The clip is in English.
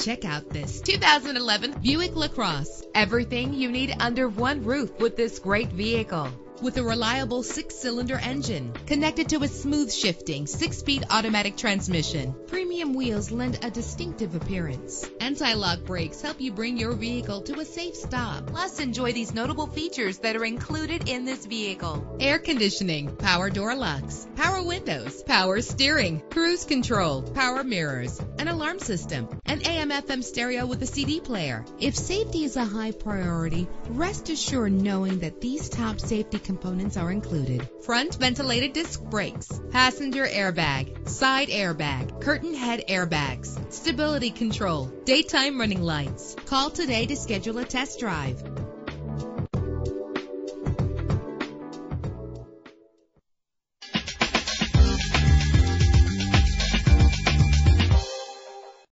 Check out this 2011 Buick LaCrosse. Everything you need under one roof with this great vehicle. With a reliable 6-cylinder engine connected to a smooth shifting 6-speed automatic transmission. Premium wheels lend a distinctive appearance. Anti-lock brakes help you bring your vehicle to a safe stop. Plus, enjoy these notable features that are included in this vehicle: air conditioning, power door locks, power windows, power steering, cruise control, power mirrors, an alarm system, an AM/FM stereo with a CD player. If safety is a high priority, rest assured knowing that these top safety components are included: front ventilated disc brakes, passenger airbag, side airbag, curtain head airbags, stability control, daytime running lights. Call today to schedule a test drive.